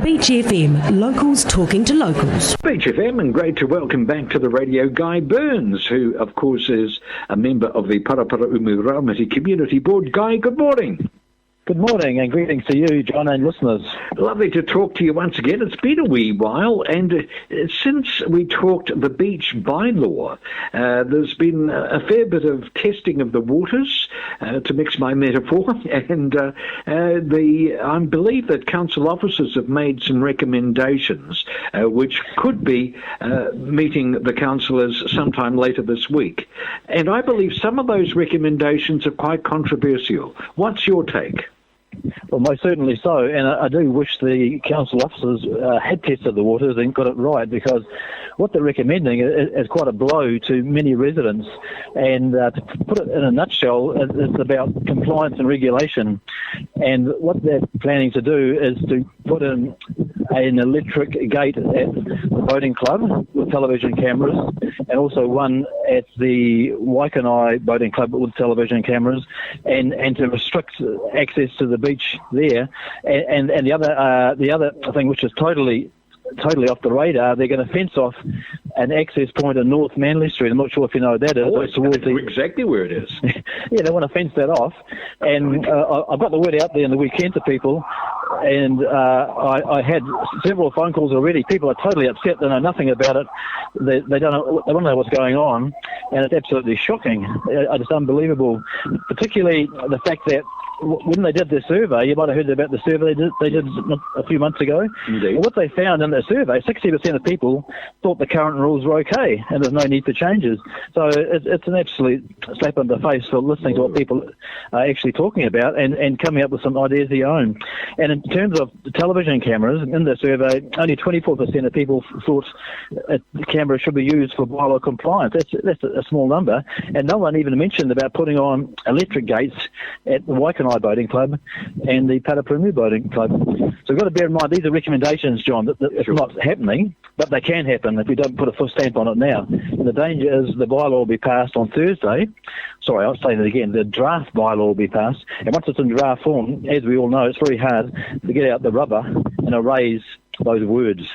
Beach FM, locals talking to locals. Beach FM, and great to welcome back to the radio Guy Burns, who of course is a member of the Paraparaumu Raumati Community Board. Guy, good morning. Good morning, and greetings to you, John, and listeners. Lovely to talk to you once again. It's been a wee while, and since we talked the beach bylaw, there's been a fair bit of testing of the waters, to mix my metaphor, and I believe that council officers have made some recommendations, which could be meeting the councillors sometime later this week. And I believe some of those recommendations are quite controversial. What's your take? Well, most certainly so, and I do wish the council officers had tested the waters and got it right, because what they're recommending is quite a blow to many residents. And to put it in a nutshell, it's about compliance and regulation. And what they're planning to do is to put in an electric gate at the boating club with television cameras, and also one at the Waikanai boating club with television cameras, and to restrict access to the beach there. And the other thing, which is totally off the radar, they're going to fence off an access point in North Manly Street. I'm not sure if you know what that is. Oh, it's exactly where it is. Yeah, they want to fence that off. And I've got the word out there in the weekend to people, and I had several phone calls already. People are totally upset. They know nothing about it. They don't know what's going on, and it's absolutely shocking. It's unbelievable, particularly the fact that when they did their survey, you might have heard about the survey they did a few months ago. Indeed. Well, what they found in their survey, 60% of people thought the current rules were okay, and there's no need for changes. So it's an absolute slap in the face for listening to what people are actually talking about and coming up with some ideas of their own. And in terms of the television cameras, in the survey, only 24% of people thought the camera should be used for bylaw compliance. That's a small number, and no one even mentioned about putting on electric gates at the Waikanai Boating Club and the Paraparaumu Boating Club. So we've got to bear in mind these are recommendations, John, that it's not happening, but they can happen if we don't put a full stamp on it now. And the danger is the bylaw will be passed on Thursday. Sorry, I'll say that again. The draft bylaw will be passed, and once it's in draft form, as we all know, it's very hard to get out the rubber and erase those words.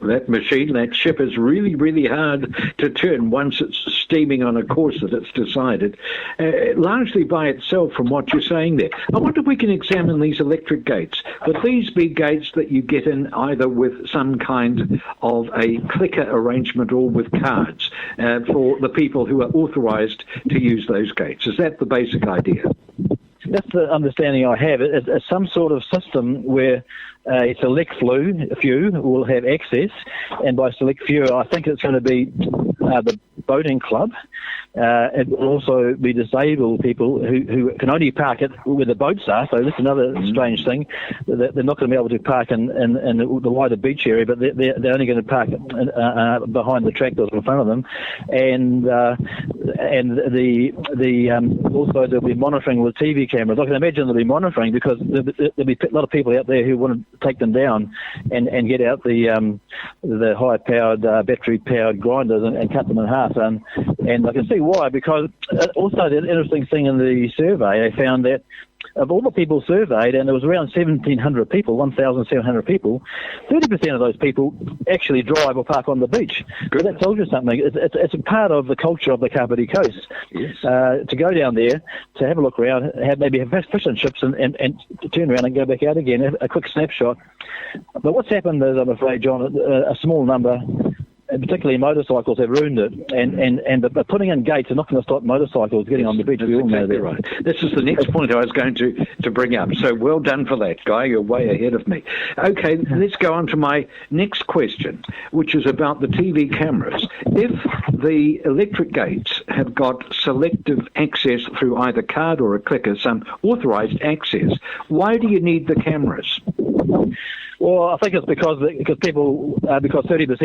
That machine, that ship is really, really hard to turn once it's steaming on a course that it's decided, largely by itself from what you're saying there. I wonder if we can examine these electric gates. Would these be gates that you get in either with some kind of a clicker arrangement or with cards for the people who are authorised to use those gates? Is that the basic idea? That's the understanding I have. It's some sort of system where a select few will have access, and by select few, I think it's going to be the boating club. It will also be disabled people who can only park it where the boats are. So this is another strange thing. They're not going to be able to park in the wider beach area, but they're only going to park behind the tractors in front of them. And also there'll be monitoring with TV cameras. I can imagine there'll be monitoring because there'll be a lot of people out there who want to take them down and get out the high-powered, battery-powered grinders and cut them in half. And I can see why, because also the interesting thing in the survey, they found that of all the people surveyed, and there was around 1,700 people, 1,700 people, 30% of those people actually drive or park on the beach. So that tells you something. It's a part of the culture of the Kapiti Coast. Yes. To go down there, to have a look around, maybe have fish and chips and turn around and go back out again, a quick snapshot. But what's happened is, I'm afraid, John, a small number, and particularly motorcycles, have ruined it. And but putting in gates are not going to stop motorcycles getting on the beach. We all know that. Right. This is the next point I was going to bring up. So well done for that, Guy. You're way ahead of me. Okay, let's go on to my next question, which is about the TV cameras. If the electric gates have got selective access through either card or a clicker, some authorised access, why do you need the cameras? Well, I think it's because 30%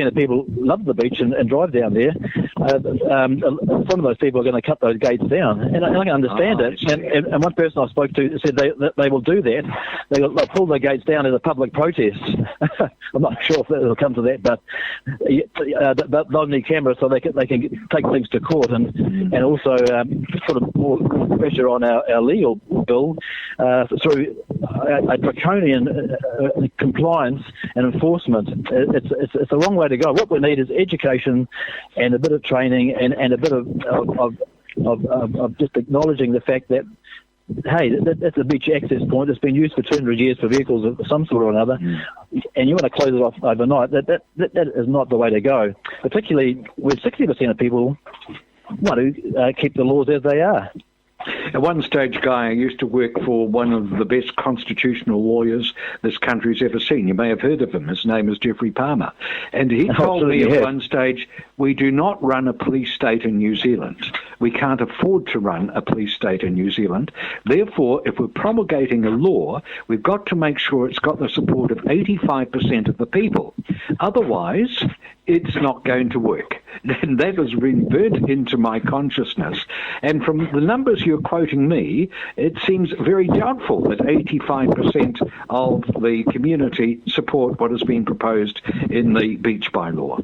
of people love the beach and drive down there. Some of those people are going to cut those gates down, and I can understand it. And one person I spoke to said they will do that. They'll pull the gates down as a public protest. I'm not sure if it'll come to that, but they'll need cameras so they can take things to court and also put more pressure on our legal bill through a draconian compliance compliance and enforcement, it's the wrong way to go. What we need is education and a bit of training and a bit of just acknowledging the fact that, hey, that's a beach access point. It's been used for 200 years for vehicles of some sort or another, and you want to close it off overnight. That is not the way to go, particularly with 60% of people want to keep the laws as they are. At one stage, Guy, I used to work for one of the best constitutional lawyers this country's ever seen. You may have heard of him. His name is Geoffrey Palmer. And he told me at one stage, we do not run a police state in New Zealand. We can't afford to run a police state in New Zealand. Therefore, if we're promulgating a law, we've got to make sure it's got the support of 85% of the people. Otherwise, it's not going to work. And that has been burnt into my consciousness. And from the numbers you're quoting me, it seems very doubtful that 85% of the community support what has been proposed in the beach bylaw.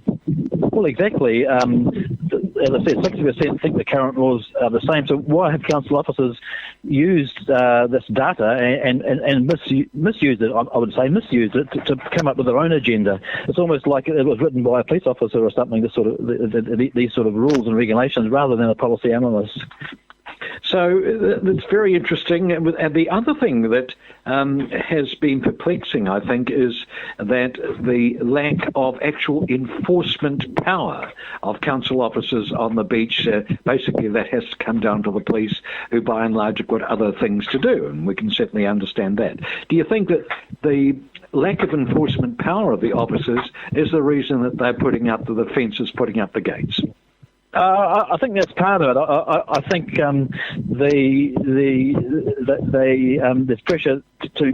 Well, exactly. As I said, 60% think the current laws are the same. So why have council officers used this data and misused it? I would say misused it to come up with their own agenda. It's almost like it was written by a police officer or something. This sort of these sort of rules and regulations, rather than a policy analyst. So that's very interesting. And the other thing that has been perplexing, I think, is that the lack of actual enforcement power of council officers on the beach. Basically, that has to come down to the police, who by and large have got other things to do, and we can certainly understand that. Do you think that the lack of enforcement power of the officers is the reason that they're putting up the fences, putting up the gates? I think that's part of it. I think there's pressure to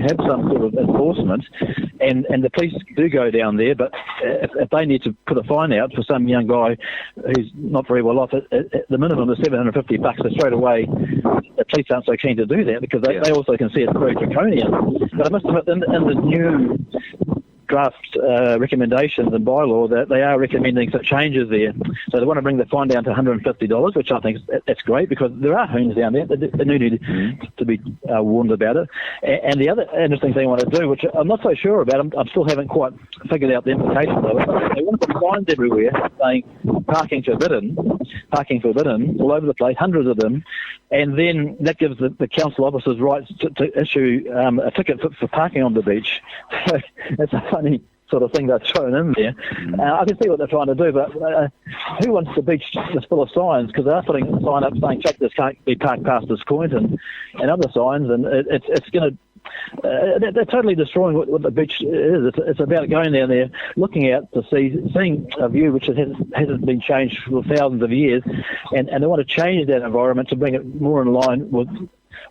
have some sort of enforcement, and the police do go down there. But if they need to put a fine out for some young guy who's not very well off, the minimum is $750. So straight away, the police aren't so keen to do that because they also can see it's very draconian. But I must admit, in the new draft recommendations and bylaw, that they are recommending some changes there. So they want to bring the fine down to $150, which I think that's great, because there are hoons down there that do need to be warned about it. And the other interesting thing I want to do, which I'm not so sure about, I still haven't quite figured out the implications of it, they want to put signs everywhere saying parking forbidden all over the place, hundreds of them, and then that gives the council officers rights to issue a ticket for parking on the beach. So it's a funny sort of thing they're throwing in there. I can see what they're trying to do, but who wants the beach that's full of signs? Because they're putting a sign up saying, check, this can't be parked past this point, and other signs, and it's going to... they're totally destroying what the beach is. It's about going down there, looking out to seeing a view which hasn't been changed for thousands of years, and they want to change that environment to bring it more in line with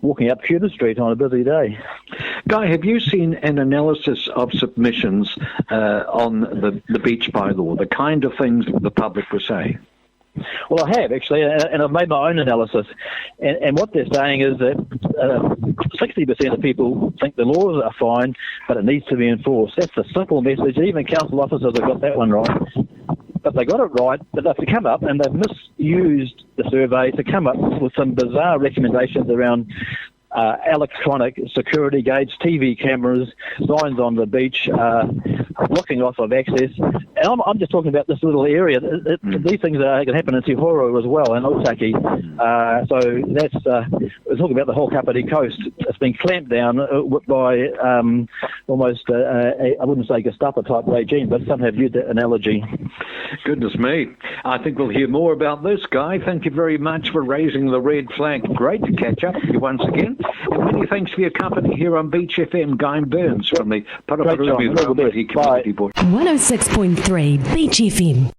walking up Cuba Street on a busy day. Guy, have you seen an analysis of submissions on the beach bylaw, the kind of things the public were saying? Well, I have, actually, and I've made my own analysis. And what they're saying is that 60% of people think the laws are fine, but it needs to be enforced. That's the simple message. Even council officers have got that one right. But they got it right, but they've come up and they've misused the survey to come up with some bizarre recommendations around electronic security gates, TV cameras, signs on the beach, blocking off of access. And I'm just talking about this little area. These things can happen in Te Horo as well, and Otaki. So that's we're talking about the whole Kapiti coast. It's been clamped down by almost, I wouldn't say Gestapo-type regime, but some have used that analogy. Goodness me. I think we'll hear more about this, Guy. Thank you very much for raising the red flag. Great to catch up with you once again. And many thanks for your company here on Beach FM. Guy Burns from the Paraparaumu Raumati Community Board. 106.3 Beach FM.